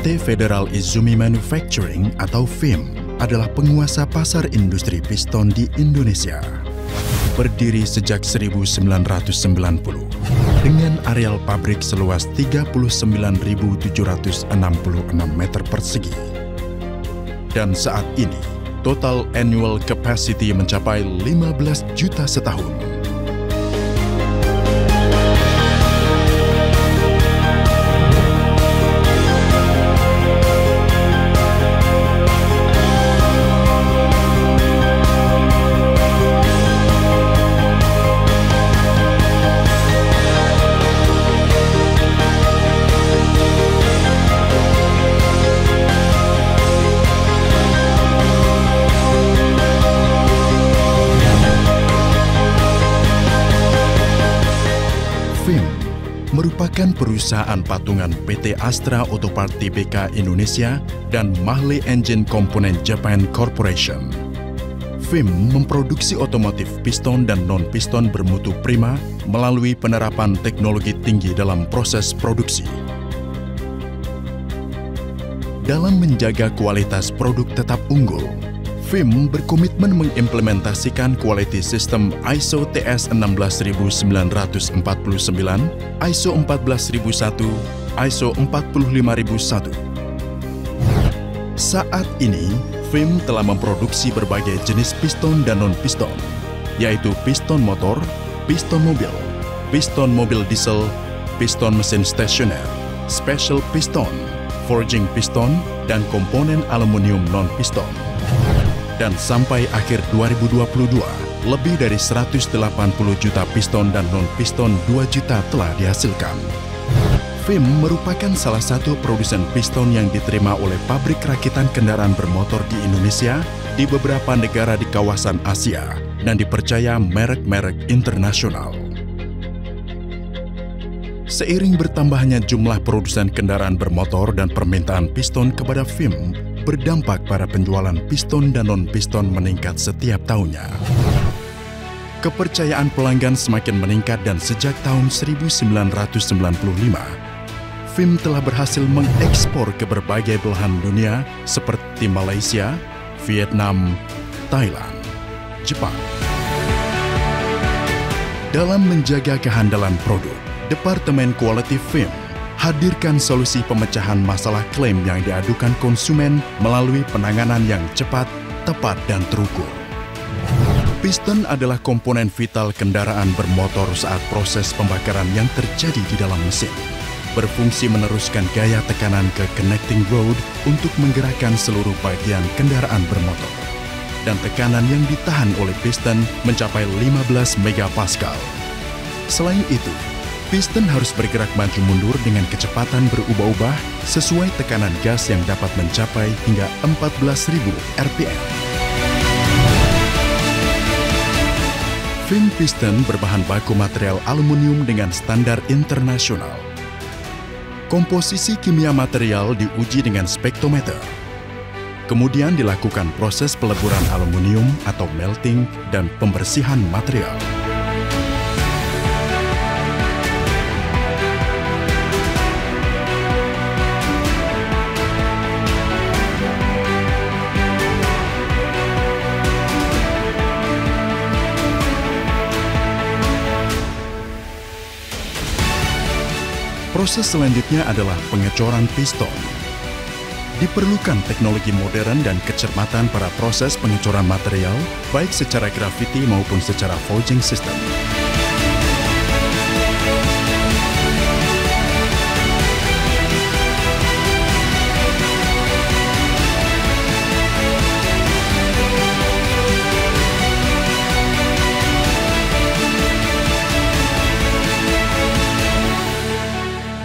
PT Federal Izumi Manufacturing atau FIM adalah penguasa pasar industri piston di Indonesia. Berdiri sejak 1990 dengan areal pabrik seluas 39.766 meter persegi. Dan saat ini, total annual capacity mencapai 15 juta setahun. FIM merupakan perusahaan patungan PT Astra Autopart Tbk Indonesia dan Mahle Engine Component Japan Corporation. FIM memproduksi otomotif piston dan non-piston bermutu prima melalui penerapan teknologi tinggi dalam proses produksi. Dalam menjaga kualitas produk tetap unggul, FIM berkomitmen mengimplementasikan quality system ISO TS 16949, ISO 14001, ISO 45001. Saat ini, FIM telah memproduksi berbagai jenis piston dan non-piston, yaitu piston motor, piston mobil diesel, piston mesin stasioner, special piston, forging piston, dan komponen aluminium non-piston. Dan sampai akhir 2022, lebih dari 180 juta piston dan non-piston 2 juta telah dihasilkan. FIM merupakan salah satu produsen piston yang diterima oleh pabrik rakitan kendaraan bermotor di Indonesia di beberapa negara di kawasan Asia dan dipercaya merek-merek internasional. Seiring bertambahnya jumlah produsen kendaraan bermotor dan permintaan piston kepada FIM, berdampak pada penjualan piston dan non-piston meningkat setiap tahunnya. Kepercayaan pelanggan semakin meningkat dan sejak tahun 1995, FIM telah berhasil mengekspor ke berbagai belahan dunia seperti Malaysia, Vietnam, Thailand, Jepang. Dalam menjaga kehandalan produk, Departemen Quality FIM hadirkan solusi pemecahan masalah klaim yang diadukan konsumen melalui penanganan yang cepat, tepat, dan terukur. Piston adalah komponen vital kendaraan bermotor saat proses pembakaran yang terjadi di dalam mesin. Berfungsi meneruskan gaya tekanan ke connecting rod untuk menggerakkan seluruh bagian kendaraan bermotor. Dan tekanan yang ditahan oleh piston mencapai 15 megapascal. Selain itu, piston harus bergerak maju mundur dengan kecepatan berubah-ubah sesuai tekanan gas yang dapat mencapai hingga 14.000 rpm. FIM piston berbahan baku material aluminium dengan standar internasional. Komposisi kimia material diuji dengan spektrometer. Kemudian dilakukan proses peleburan aluminium atau melting dan pembersihan material. Proses selanjutnya adalah pengecoran piston. Diperlukan teknologi modern dan kecermatan pada proses pengecoran material, baik secara graviti maupun secara forging system.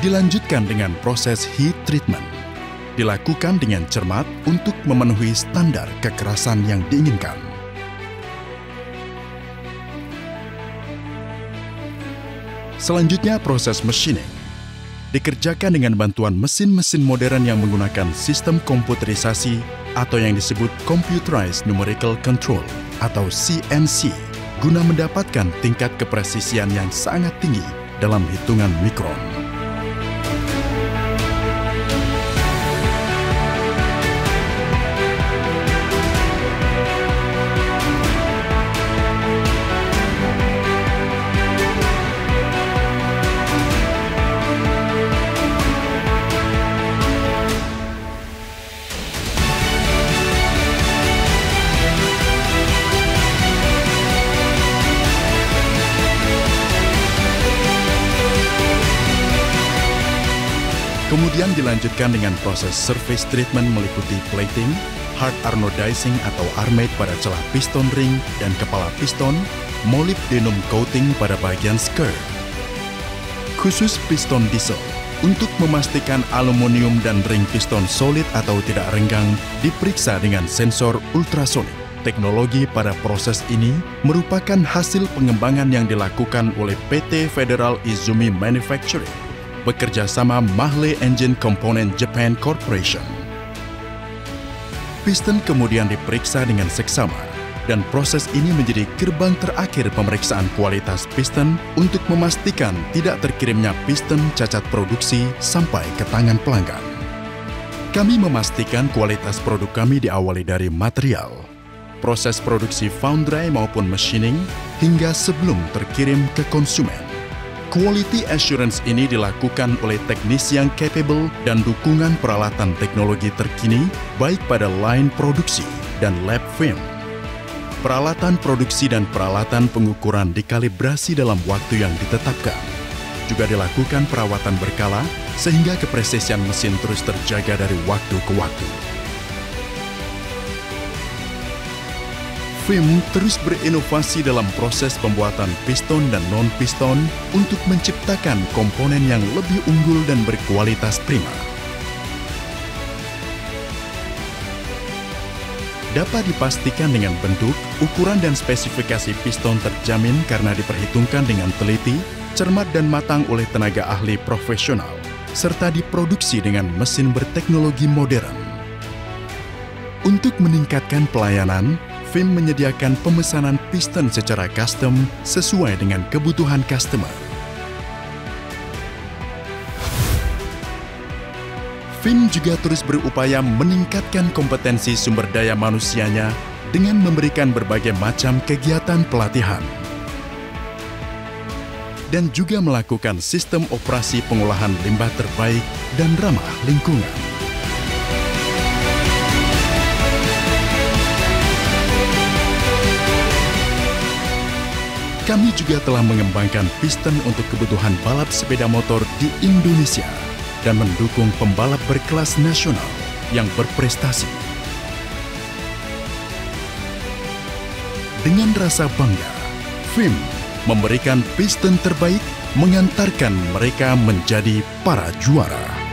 Dilanjutkan dengan proses heat treatment. Dilakukan dengan cermat untuk memenuhi standar kekerasan yang diinginkan. Selanjutnya proses machining. Dikerjakan dengan bantuan mesin-mesin modern yang menggunakan sistem komputerisasi atau yang disebut Computerized Numerical Control atau CNC guna mendapatkan tingkat kepresisian yang sangat tinggi dalam hitungan mikron. Kemudian dilanjutkan dengan proses surface treatment meliputi plating, hard anodizing atau armate pada celah piston ring dan kepala piston, molybdenum coating pada bagian skirt. Khusus piston diesel, untuk memastikan aluminium dan ring piston solid atau tidak renggang, diperiksa dengan sensor ultrasonik. Teknologi pada proses ini merupakan hasil pengembangan yang dilakukan oleh PT Federal Izumi Manufacturing, bekerja sama Mahle Engine Component Japan Corporation. Piston kemudian diperiksa dengan seksama, dan proses ini menjadi gerbang terakhir pemeriksaan kualitas piston untuk memastikan tidak terkirimnya piston cacat produksi sampai ke tangan pelanggan. Kami memastikan kualitas produk kami diawali dari material, proses produksi foundry maupun machining, hingga sebelum terkirim ke konsumen. Quality assurance ini dilakukan oleh teknisi yang capable dan dukungan peralatan teknologi terkini baik pada line produksi dan lab film. Peralatan produksi dan peralatan pengukuran dikalibrasi dalam waktu yang ditetapkan. Juga dilakukan perawatan berkala sehingga kepresisian mesin terus terjaga dari waktu ke waktu. FIM terus berinovasi dalam proses pembuatan piston dan non-piston untuk menciptakan komponen yang lebih unggul dan berkualitas prima. Dapat dipastikan dengan bentuk, ukuran dan spesifikasi piston terjamin karena diperhitungkan dengan teliti, cermat dan matang oleh tenaga ahli profesional, serta diproduksi dengan mesin berteknologi modern. Untuk meningkatkan pelayanan, FIM menyediakan pemesanan piston secara custom sesuai dengan kebutuhan customer. FIM juga terus berupaya meningkatkan kompetensi sumber daya manusianya dengan memberikan berbagai macam kegiatan pelatihan dan juga melakukan sistem operasi pengolahan limbah terbaik dan ramah lingkungan. Kami juga telah mengembangkan piston untuk kebutuhan balap sepeda motor di Indonesia dan mendukung pembalap berkelas nasional yang berprestasi. Dengan rasa bangga, FIM memberikan piston terbaik mengantarkan mereka menjadi para juara.